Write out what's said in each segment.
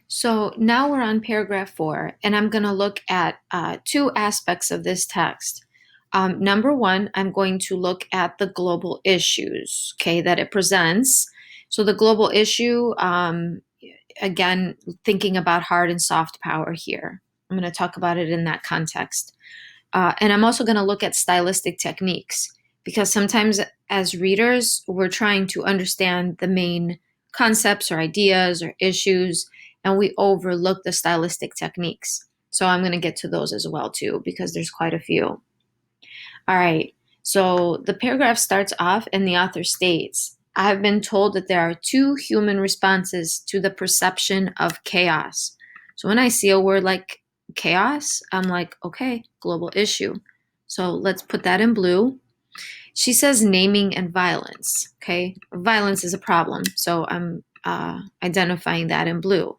So now we're on paragraph 4, and I'm going to look at two aspects of this text. Number one, I'm going to look at the global issues, okay, that it presents. So the global issue, again, thinking about hard and soft power here. I'm going to talk about it in that context. And I'm also going to look at stylistic techniques because sometimes as readers, we're trying to understand the main concepts or ideas or issues, and we overlook the stylistic techniques. So I'm going to get to those as well too, because there's quite a few. All right. So the paragraph starts off and the author states, I have been told that there are two human responses to the perception of chaos. So when I see a word like chaos, I'm like, okay, global issue. So let's put that in blue. She says naming and violence. Okay. Violence is a problem. So I'm identifying that in blue.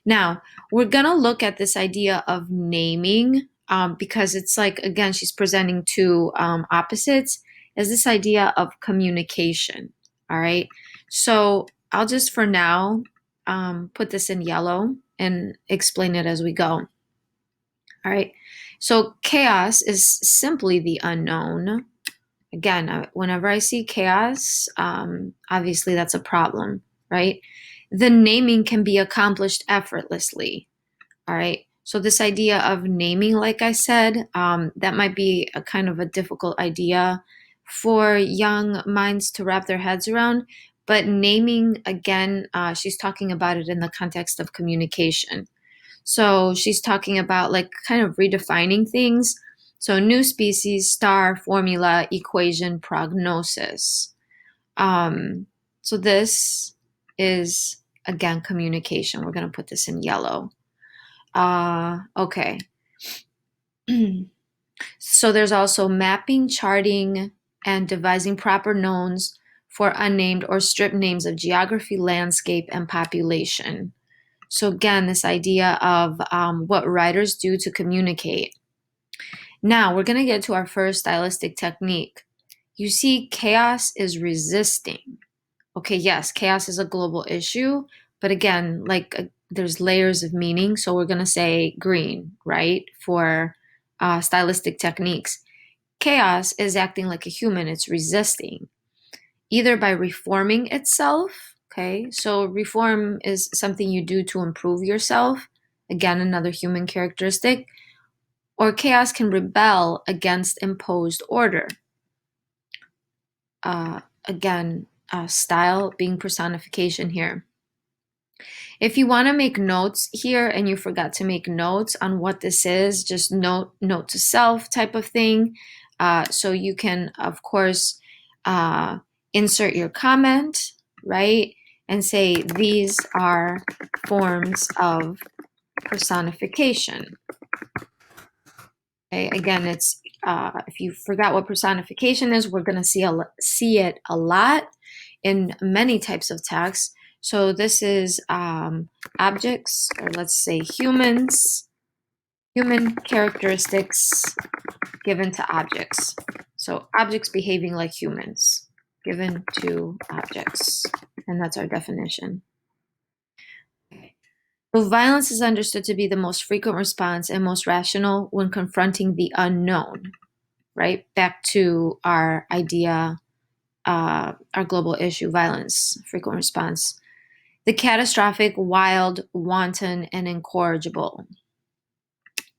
Now, we're going to look at this idea of naming because it's like, again, she's presenting two opposites as this idea of communication. All right. So I'll just for now put this in yellow and explain it as we go. All right. So chaos is simply the unknown. Again, whenever I see chaos, obviously that's a problem, right? The naming can be accomplished effortlessly. All right. So this idea of naming, like I said, that might be a kind of a difficult idea for young minds to wrap their heads around. But naming, again, she's talking about it in the context of communication. So she's talking about like kind of redefining things. So new species, star, formula, equation, prognosis. So this is, again, communication. We're going to put this in yellow. Okay. So there's also mapping, charting, and devising proper nouns for unnamed or stripped names of geography, landscape, and population. So again, this idea of what writers do to communicate. Now we're going to get to our first stylistic technique. You see, chaos is resisting. Okay, yes, chaos is a global issue, but again, there's layers of meaning. So we're going to say green, right, for stylistic techniques. Chaos is acting like a human, it's resisting, either by reforming itself. Okay, so reform is something you do to improve yourself. Again, another human characteristic. Or chaos can rebel against imposed order. Again, style being personification here. If you want to make notes here and you forgot to make notes on what this is, just note to self type of thing. So you can, of course, insert your comment, right? And say these are forms of personification. Okay, again, it's if you forgot what personification is, we're going to see it a lot in many types of text. So this is objects, or let's say humans, human characteristics given to objects. So objects behaving like humans given to objects. And that's our definition. So violence is understood to be the most frequent response and most rational when confronting the unknown, right? Back to our idea, our global issue, violence, frequent response. The catastrophic, wild, wanton, and incorrigible.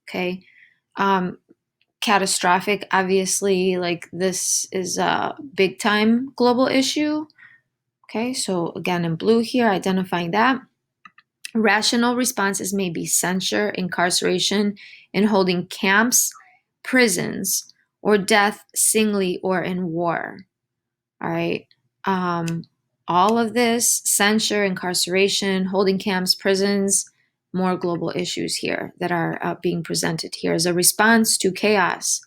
Okay. Catastrophic, obviously, like this is a big time global issue. Okay, so again in blue here, identifying that. Rational responses may be censure, incarceration, and holding camps, prisons, or death singly or in war. All right. All of this, censure, incarceration, holding camps, prisons, more global issues here that are being presented here as a response to chaos.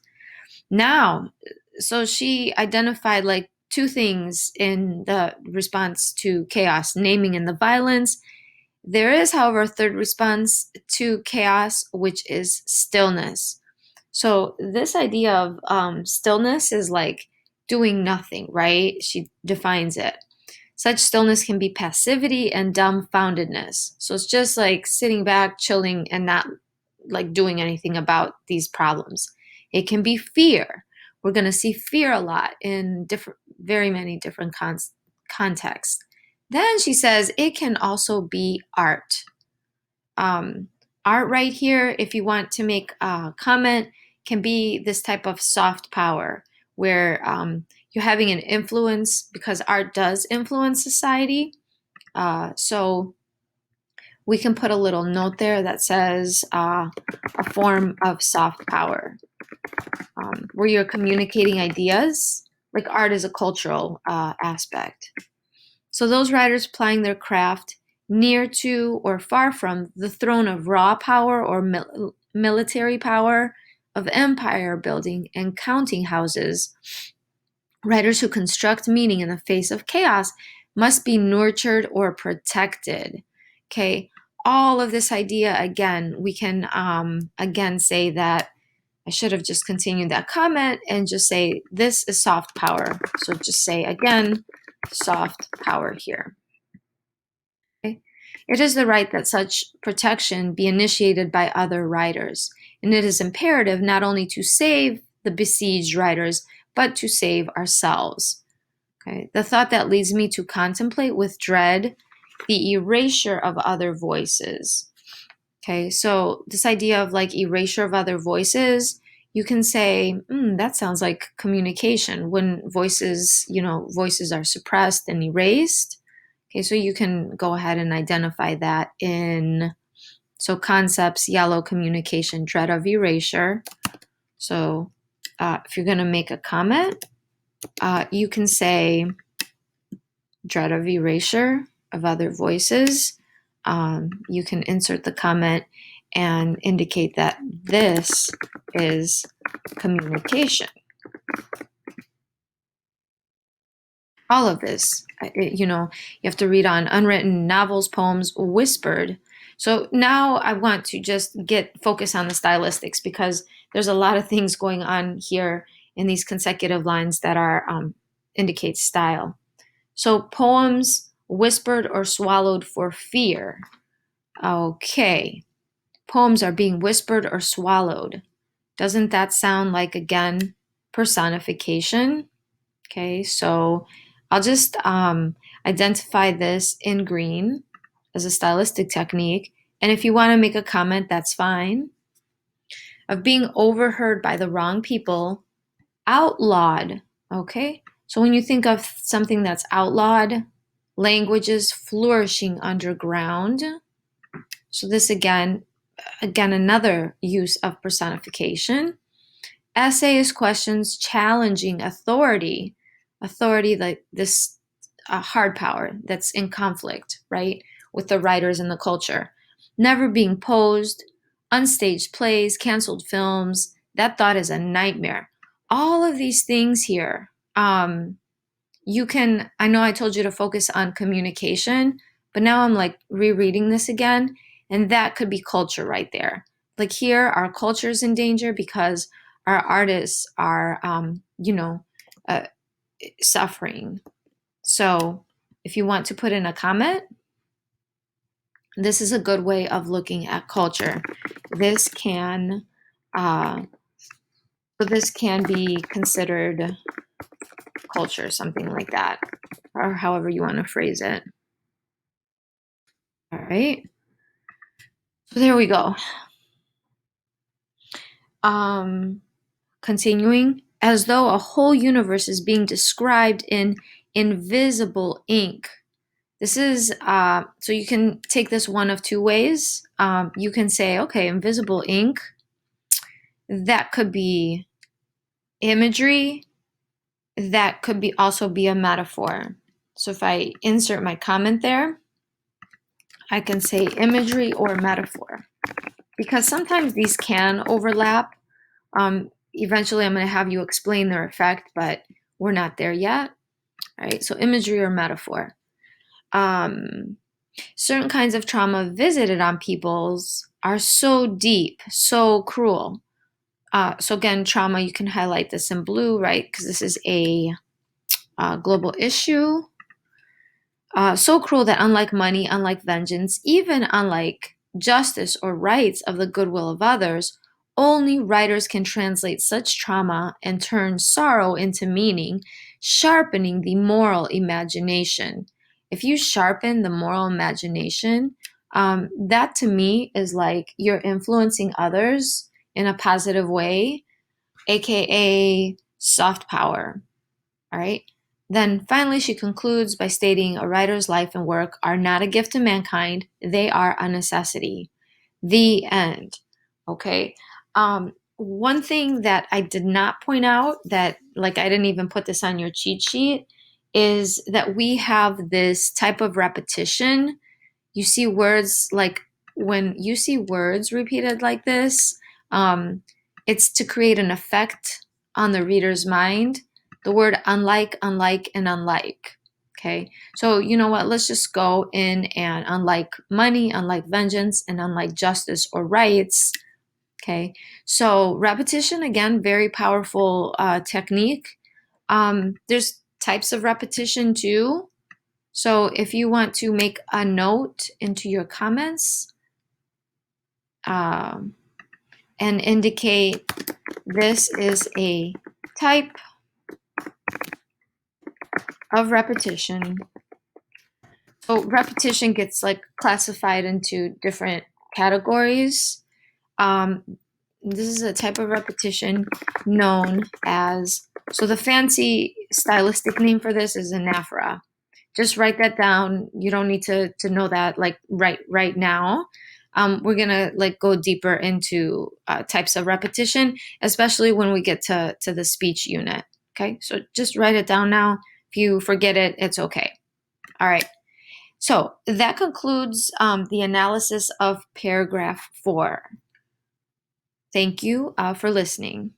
Now, so she identified like two things in the response to chaos, naming and the violence. There is, however, a third response to chaos, which is stillness. So this idea of stillness is like doing nothing, right? She defines it. Such stillness can be passivity and dumbfoundedness. So it's just like sitting back, chilling, and not like doing anything about these problems. It can be fear. We're going to see fear a lot in very many different contexts. Then she says it can also be art. Um, Art right here, if you want to make a comment, can be this type of soft power where you're having an influence because art does influence society. So we can put a little note there that says a form of soft power, where you're communicating ideas. Like art is a cultural aspect. So those writers plying their craft near to or far from the throne of raw power or military power, of empire building and counting houses, writers who construct meaning in the face of chaos must be nurtured or protected. Okay, all of this idea, again, we can again say that I should have just continued that comment and just say this is soft power. So just say again, soft power here. Okay? It is the right that such protection be initiated by other writers, and it is imperative not only to save the besieged writers, but to save ourselves. Okay? The thought that leads me to contemplate with dread the erasure of other voices. Okay, so this idea of like erasure of other voices, you can say, that sounds like communication when voices, voices are suppressed and erased. Okay, so you can go ahead and identify that so concepts, yellow, communication, dread of erasure. So if you're going to make a comment, you can say dread of erasure of other voices. You can insert the comment and indicate that this is communication. All of this, you have to read on unwritten novels, poems, whispered. So now I want to just focus on the stylistics because there's a lot of things going on here in these consecutive lines that are indicate style. So poems whispered or swallowed for fear. Okay. Poems are being whispered or swallowed. Doesn't that sound like, again, personification? Okay, so I'll just identify this in green as a stylistic technique. And if you want to make a comment, that's fine. Of being overheard by the wrong people, outlawed. Okay, so when you think of something that's outlawed, languages flourishing underground. So this again, another use of personification. Essayist questions challenging authority like this hard power that's in conflict, right, with the writers and the culture. Never being posed, unstaged plays, canceled films. That thought is a nightmare. All of these things here, I know I told you to focus on communication, but now I'm like rereading this again, and that could be culture right there. Like here, our culture is in danger because our artists are, suffering. So if you want to put in a comment, this is a good way of looking at culture. This can be considered culture, something like that, or however you want to phrase it. All right. So there we go. Continuing, as though a whole universe is being described in invisible ink. This is, so you can take this one of two ways. You can say, okay, invisible ink, that could be imagery, that could also be a metaphor. So if I insert my comment there, I can say imagery or metaphor, because sometimes these can overlap. Eventually I'm going to have you explain their effect, but we're not there yet. All right, so imagery or metaphor. Certain kinds of trauma visited on peoples are so deep, so cruel. So again, trauma, you can highlight this in blue, right? Because this is a global issue. So cruel that unlike money, unlike vengeance, even unlike justice or rights of the goodwill of others, only writers can translate such trauma and turn sorrow into meaning, sharpening the moral imagination. If you sharpen the moral imagination, that to me is like you're influencing others in a positive way, aka soft power. All right. Then finally, she concludes by stating a writer's life and work are not a gift to mankind, they are a necessity. The end. Okay. One thing that I did not point out, that like I didn't even put this on your cheat sheet, is that we have this type of repetition. You see words like, when you see words repeated like this, um, it's to create an effect on the reader's mind. The word unlike, unlike, and unlike. Okay, so you know what? Let's just go in and unlike money, unlike vengeance, and unlike justice or rights. Okay, so repetition, again, very powerful technique. There's types of repetition too. So if you want to make a note into your comments um, and indicate this is a type of repetition. So repetition gets like classified into different categories. Um, this is a type of repetition known as, so the fancy stylistic name for this is anaphora. Just write that down. You don't need to know that like right now. We're gonna like go deeper into types of repetition, especially when we get to the speech unit. Okay, so just write it down now. If you forget it, it's okay. All right. So that concludes the analysis of paragraph 4. Thank you for listening.